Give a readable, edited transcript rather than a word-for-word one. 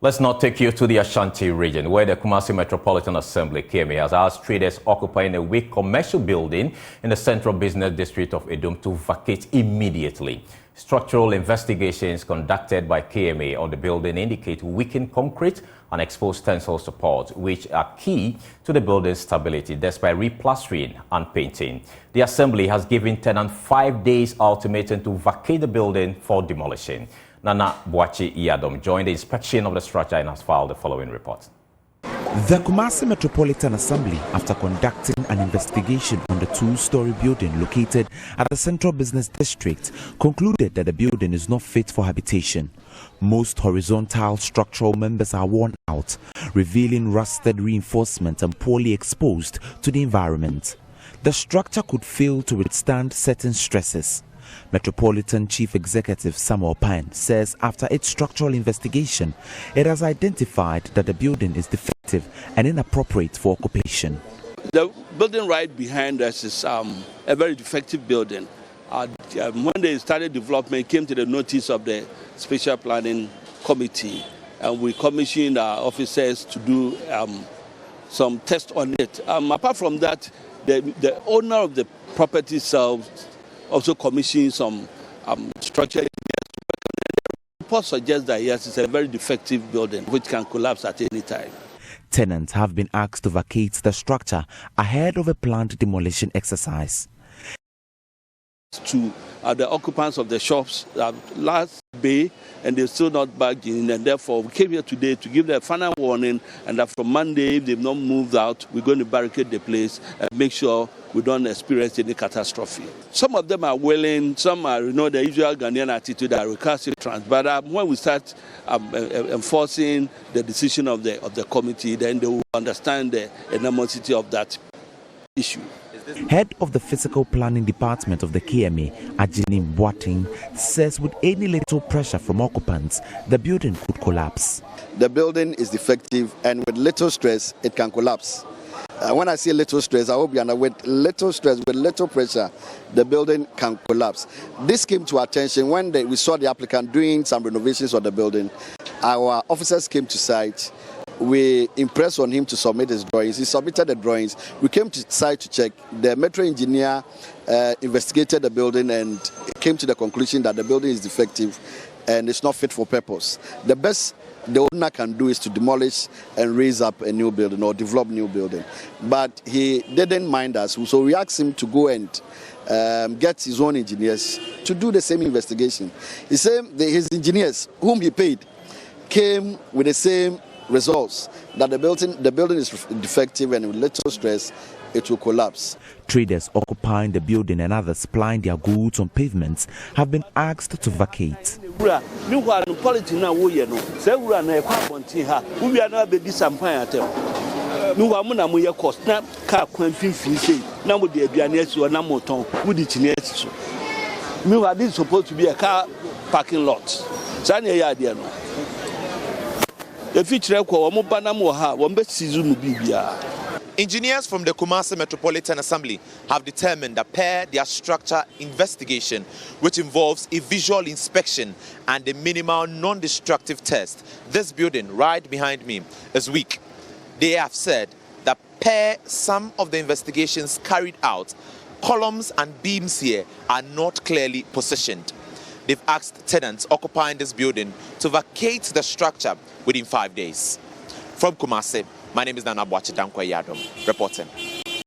Let's now take you to the Ashanti region, where the Kumasi Metropolitan Assembly, KMA, has asked traders occupying a weak commercial building in the central business district of Edom to vacate immediately. Structural investigations conducted by KMA on the building indicate weakened concrete and exposed tensile support, which are key to the building's stability despite replastering and painting. The Assembly has given tenants 5 days ultimatum to vacate the building for demolition. Nana Boachi Iyadom joined the inspection of the structure and has filed the following report. The Kumasi Metropolitan Assembly, after conducting an investigation on the two-story building located at the Central Business District, concluded that the building is not fit for habitation. Most horizontal structural members are worn out, revealing rusted reinforcement and poorly exposed to the environment. The structure could fail to withstand certain stresses. Metropolitan Chief Executive Samuel Pine says after its structural investigation, it has identified that the building is defective and inappropriate for occupation. The building right behind us is a very defective building. When they started development, it came to the notice of the Special Planning Committee, and we commissioned our officers to do some tests on it. Apart from that, the owner of the property itself also commissioned some structure engineers. The report suggests that yes, it's a very defective building which can collapse at any time. Tenants have been asked to vacate the structure ahead of a planned demolition exercise. To the occupants of the shops last Bay, and they're still not back in, and therefore we came here today to give them a final warning, and that from Monday, if they've not moved out, we're going to barricade the place and make sure we don't experience any catastrophe. Some of them are willing, some are, the usual Ghanaian attitude, are recalcitrant, but when we start enforcing the decision of the committee, then they will understand the enormity of that issue. Head of the Physical Planning Department of the KMA, Ajini Boating, says with any little pressure from occupants, the building could collapse. The building is defective, and with little stress, it can collapse. When I say little stress, I hope you understand, with little stress, with little pressure, the building can collapse. This came to our attention when we saw the applicant doing some renovations on the building. Our officers came to site. We impressed on him to submit his drawings. He submitted the drawings. We came to site to check. The metro engineer investigated the building and came to the conclusion that the building is defective and it's not fit for purpose. The best the owner can do is to demolish and raise up a new building or develop new building. But he didn't mind us, so we asked him to go and get his own engineers to do the same investigation. He said his engineers, whom he paid, came with the same results, that the building is defective and with little stress it will collapse. Traders occupying the building and others plying their goods on pavements have been asked to vacate. This is supposed to be a car parking lot. Engineers from the Kumasi Metropolitan Assembly have determined that per their structure investigation, which involves a visual inspection and a minimal non-destructive test, this building right behind me is weak. They have said that per some of the investigations carried out, columns and beams here are not clearly positioned. They've asked tenants occupying this building to vacate the structure within 5 days. From Kumasi, my name is Nana Boachi Iyadom, reporting.